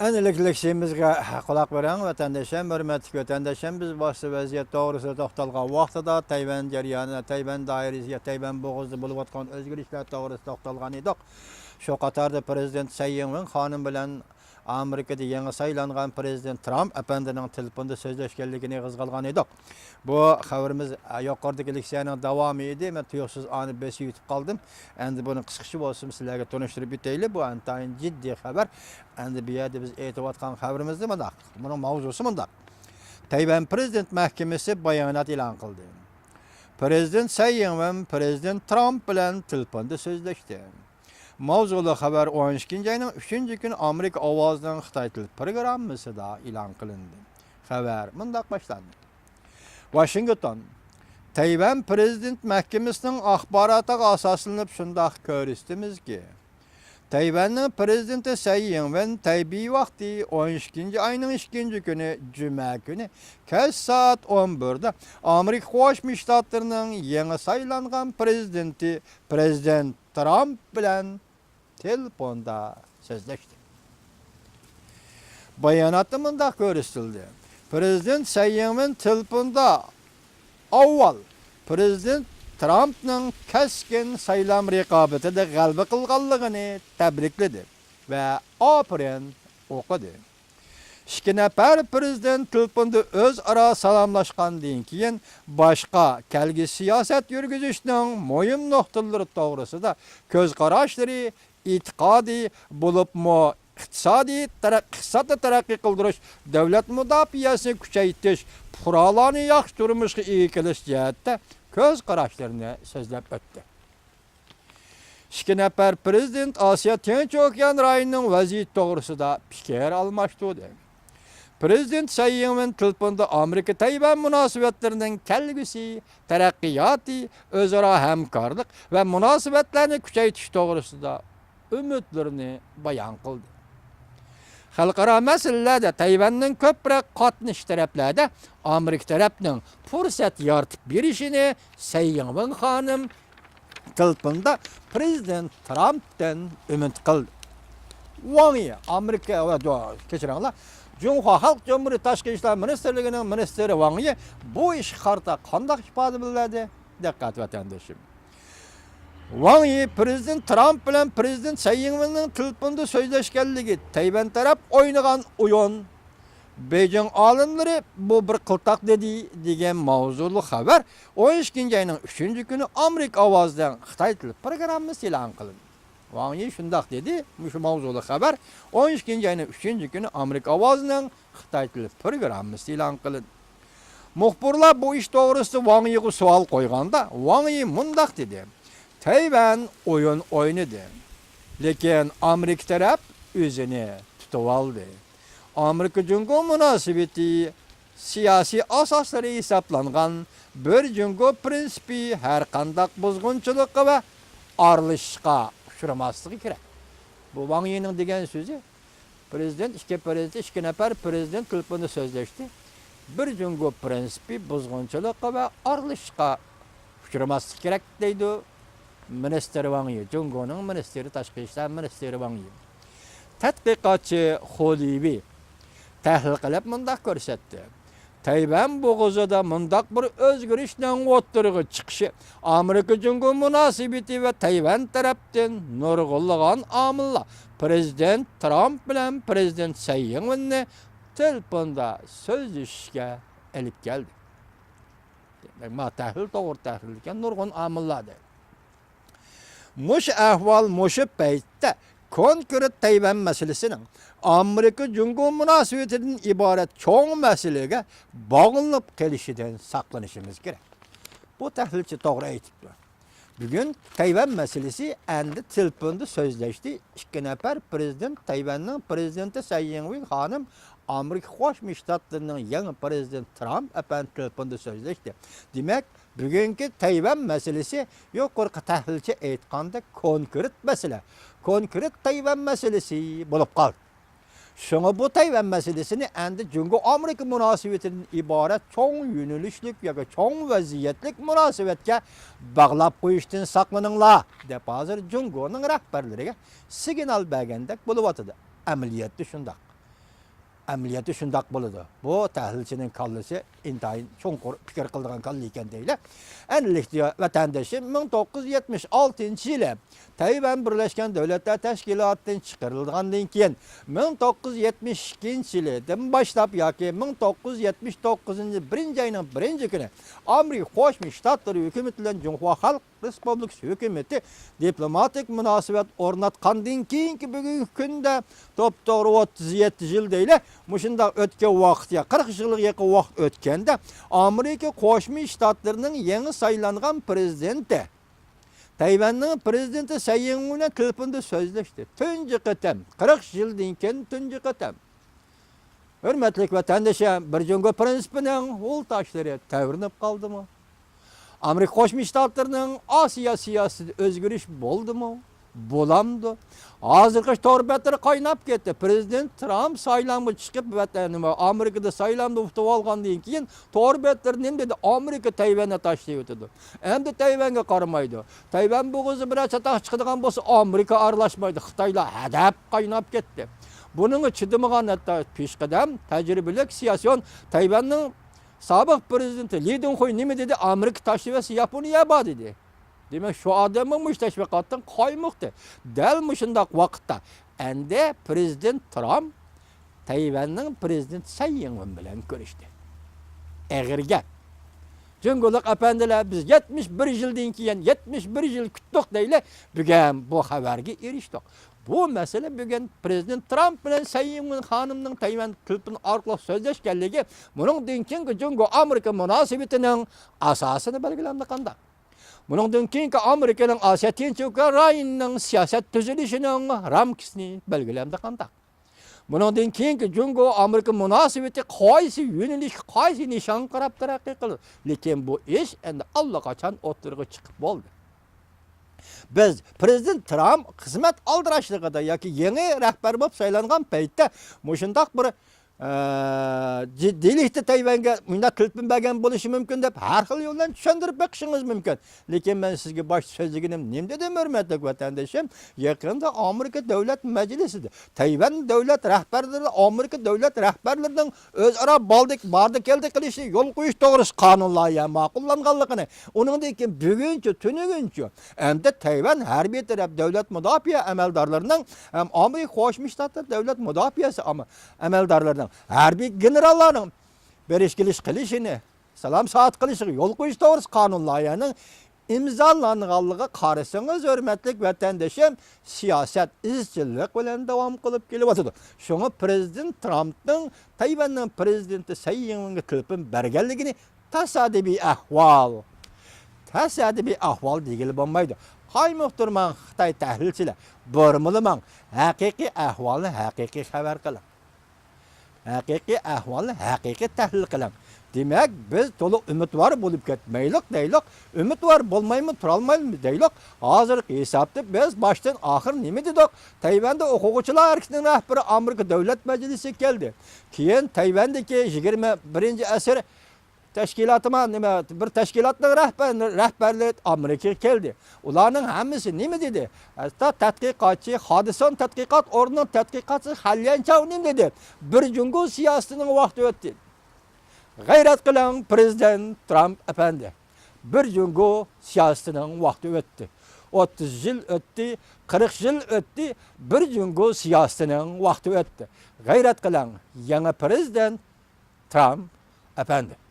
Enlikliksimizge kulak veren vatandaşım, hürmetli vatandaşım, biz başlı vaziyet doğrusu toxtalgan vaqtida Tayvan jarayonida, Tayvan dairəsində, Tayvan boğazında bo'lib atgan özgürlükler doğrusu toxtalgan edik. Şu qatarda prezident Tsai Ing-wen xanım bilan Amerikada yangi saylangan prezident Trump efendinin telefonda sözleşkenligini qizg'algan edik. Bu xabarimiz yuqoridagi leksiyaning davomi edi. Men tuyuqsiz ani besib yetib qoldim. Endi buni qisqacha bo'lsin sizlarga tunishtirib o'taylik. Bu antayin jiddiy xabar. Endi bu yerda biz aytayotgan xabarimizni mundaq. Buning mavzusi mundaq. Tayvan prezident mahkamasi bayonot e'lon qildi. Prezident Tsai Ing-wen prezident Trump bilan telefonda so'zlashdi. Mavzulu xabar 12 ayning 3 kuni Amerika ovozining Xitoy tili programmasida e'lon qilindi. Xabar mundaq boshlandi. Washington Tayvan prezident mahkamasining axborotiga asoslanib shundaq ko'rsatdimizki, Tayvanning prezidenti Tsai Ing-wen tabiiy vaqti 12 ayning 2 kuni juma kuni kech soat 11 da Amerika Qo'shma Shtatlarining yangi saylangan prezidenti prezident Trump bilan telefonda so'zlashdi. Bayonotda mundaq ko'rsatildi. Prezident Tsai Ing-wen telefonda avval prezident Trump'ning keskin saylam raqobatida g'alaba qilganligini tabrikladi va operan o'qidi. İki nafar prezident telefonda o'zaro salomlashgandan keyin boshqa kelgi siyosat yurgizishning muhim nuqtalari to'g'risida ko'z qarashlari e'tiqodiy bo'libmi iqtisodiy taraqqiy qildirish, davlat mudofaasini kuchaytirish, fuqarolarni yaxshi turmushga ega qilish jihatda ko'z qarashlarini so'zlab o'tdi. İki nafar prezident Osiyo Tinch okean rayoning vaziyati to'g'risida fikr almashtirdi. Prezident Tsai Ing-wen telefonda Amerika Tayvan munosabatlarining kelgusi taraqqiyoti, o'zaro hamkorlik va munosabatlarni kuchaytirish to'g'risida umidlarini bayon qildi. Xalqaro masalalarda Tayvanning ko'proq qatnash taraflarda Amerika tarafining fursat yaratib berishini Tsai Ing-wen xonim telefonda prezident Trump'dan umid qildi. Wang Yi, Amerika kechiranglar, Cumhuriyet Halk Cumhuriyeti Tashqi ishlar ministerligining ministri Wang Yi bu ish haqida qanday ifoda bildirdi? Diqqat vatandoshim. Wang Yi prezident Trump bilan prezident Tsai Ing-wenning telefonda so'zlashganligi Tayvan taraf o'ynagan o'yin. Beijing olimlari bu bir qiltaq dedi degan mavzuli xabar 12 ayning 3 kuni Amerika ovozidan Xitoy tili programmasi e'lon qilindi. Wang Yi shundaq dedi, shu mavzuli xabar 12 ayning 3 kuni Amerika ovozining Xitoy tili programmasi e'lon qilindi. Muxbirlar bu ish to'g'risida Wang Yiga savol qo'yganda, Wang Yi mundaq dedi: Tayvan o'yin o'ynadi, lekin Amerika taraf o'zini tutib oldi. Amerika-Jungo munosabati siyosiy asoslari hisoblangan bir Jungo prinsipi har qanday buzg'unchilikqa va aralashishga uchramasligi kerak. Bu Wang Yining degan so'zi. Prezident ikki nafar prezident telefonda so'zlashdi. Bir Jungo prinsipi buzg'unchilikqa va aralashishga uchramasligi kerak deydi minister Wang Yi, Jungoning ministri, tashqi ishlar ministri Wang Yi. Tadqiqotchi Xolivi tahlil qilib mundaq ko'rsatdi. Tayvan bo'g'izida mundaq bir o'zgarishning o'ttiriga chiqishi Amerika-Jungo munosabati va Tayvan tarafdan nurg'unlagan omillar prezident Trump bilan prezident Tsai Ing-wenni telefonda so'zlashishga olib keldi. Demak, tahlil to'g'ri tahlil ekan, nurg'un omillar. Mush ahvol mushu paytda konkret Tayvan masalasining Amerika-Jungo munosabatidan iborat cho'ng masalaga bog'lanib kelishidan saqlanishimiz kerak. Bu tahlilchi to'g'ri aytibdi. Bugun Tayvan masalasi endi telefonda so'zlashdi. Ikki nafar prezident Tayvanning prezidenti Tsai Ing-wen xonim Amerika Qo'shma Shtatlarining yangi prezident Trump bilan telefonda so'zlashdi. Demak, bugungi Tayvan masalasi yuqorqi tahlilchi aytganda konkret masala. Konkret Tayvan masalasi bo'lib qoldi. Şuna bu Tayvan meselesini endi Jungo Amerika münasebetinden ibaret çoğun yönelişlik ya da çoğun vaziyetlik münasebetke bağlap koyuştun saklanınla dep hazır Jungo'nun rahberleriga signal bergendek bulup atıdı. Ameliyatı şundak. Əməliyyatı şundaq boludu. Bu təhlilçinin kallisi intayın çoğunqur fikir kıldığın kallı iken değil. Enlikli vatandaşım 1976 yılı Tayvan Birleşken Devletler Teşkilatı'ndan çıkarıldığından keyin 1972 yılından başlap yoki 1979 birinci ayının birinci günü Amerika Qo'shma Shtatlar hükümeti bilan Cumhuriyet Halk Respublikasi hükümeti diplomatik münasebet o'rnatgandan keyingi bugungi kunda to'g'ri 37 yil deyli mushunda o'tgan vaqtga 40 yilga yaqin vaqt o'tganda Amerika Qo'shma Shtatlarining yangi saylangan prezidenti Tayvanning prezidenti Tsai Ing-wen bilan telefonda so'zlashdi. Tunji qatam 40 yildan keyin tunji qatam. Hurmatli vatandoshlar, bir jungo prinsipining yo'ltashlari tavrinib qoldimi? Amerika Qo'shma Shtatlarining Osiyo siyosatida o'zgarish bo'ldimi? Bo'lamdi. Hozirgi torbatlar qaynab ketdi. Prezident Trump saylanma chiqib vatanima Amerikada saylanma o'tib olgandan keyin torbatlar nima dedi? Amerika Tayvanni tashlab o'tadi. Endi Tayvanga qaramaydi. Tayvan bo'g'izi bilan chatoq chiqadigan bo'lsa Amerika aralashmaydi. Xitoylar hadab qaynab ketdi. Buning chidamagan hatto peshqadam tajribali siyosiyon Tayvanning sobiq prezidenti Li Dongxuy nima dedi? Amerika tashlab Yaponiya bor dedi. Demek şu adamın teşvikattan kaymoqdi. Dal mushundaq vaqtda endi prezident Trump Tayvanning prezident Tsai Ing-wen bilan ko'rishdi. Eg'irga. Jungo'liq apandilar biz 71 yildan keyin 71 yil kutdik deyli. Bugun bu xabarga erishdik. Bu mesele bugün prezident Trump bilan Tsai Ing-wen xonimning Tayvan telefon orqali so'zlashganligi buningdan keyingi Jungo Amerika munosabatining asosini belgilandi qanday. Buningdan keyingi Amerikaning Osiyo Tinch okean rayonining siyosat tuzilishining ramkasini belgilandi qanday. Buningdan keyingi Jungo Amerika munosabati qaysi yo'nalish, qaysi nishon qarab taraqqiy qildi. Lekin bu ish endi allaqachon o'tirg'i chiqib bo'ldi. Biz prezident Trump xizmat aldirashligida yoki yangi rahbar bo'lib saylangan paytda mushundaq bir ciddilikte Tayvanga bunda telefon bergan bo'lishi mumkin deb har xil yo'ldan tushuntirib beqishingiz mumkin. Lekin men sizga bosh so'zliginim nima dedim hurmatli vatandoshim? Yaqinda Amerika Davlat Majlisida Tayvan davlat rahbarlari Amerika davlat rahbarlarining o'zaro bordi keldi qilishi yo'l qo'yish to'g'risi qonunlarga ma'qullanganligini, uningdan keyin buguncha tunuguncha endi Tayvan harbiy taraf davlat mudofaa amaldorlarining ham Amerika Qo'shma Shtatlar davlat mudofaasi amaldorlarining harbiy generallarning berishkilish qilishini, salom soat qilishini yo'l qo'yish to'g'risi qonunlarning imzolanganligiga qarasangiz hurmatli vatandoshim siyosat izchillik bilan davom qilib kelyapti. Shunga prezident Trumpning Tayvanning prezidenti Tsai Ing-wenga telefon berganligini tasodifiy ahvol degili bo'lmaydi. Qaymoqtirman Xitoy tahlilchilar, bormilaman haqiqiy ahvolni haqiqiy xabar qilib. Haqiqiy ahvolni haqiqiy tahlil qilam. Demak, biz to'liq umidvor bo'lib ketmaylik deylik. Umidvor bo'lmaymi, tura olmaymiz deylik. Hozirgi hisobda biz boshdan oxir nima dedik? Tayvanda o'quvchilar harakatining rahbari Amerika Davlat Majlisi keldi. Keyin Tayvandagi 21-asr bir tashkilotning rahbarlari Amerikaga keldi. Ularning hammasi nima dedi? Hatta tadqiqotchi, Hodison tadqiqot o'rnining tadqiqotchisi Xalyan Chao dedi? Bir jungo siyosatining vaqti o'tdi. G'ayrat qiling prezident Trump efendi. Bir jungo siyosatining vaqti o'tdi. 30 yil o'tdi, 40 yil o'tdi, bir jungo siyosatining vaqti o'tdi. G'ayrat qiling yangi prezident Trump efendi.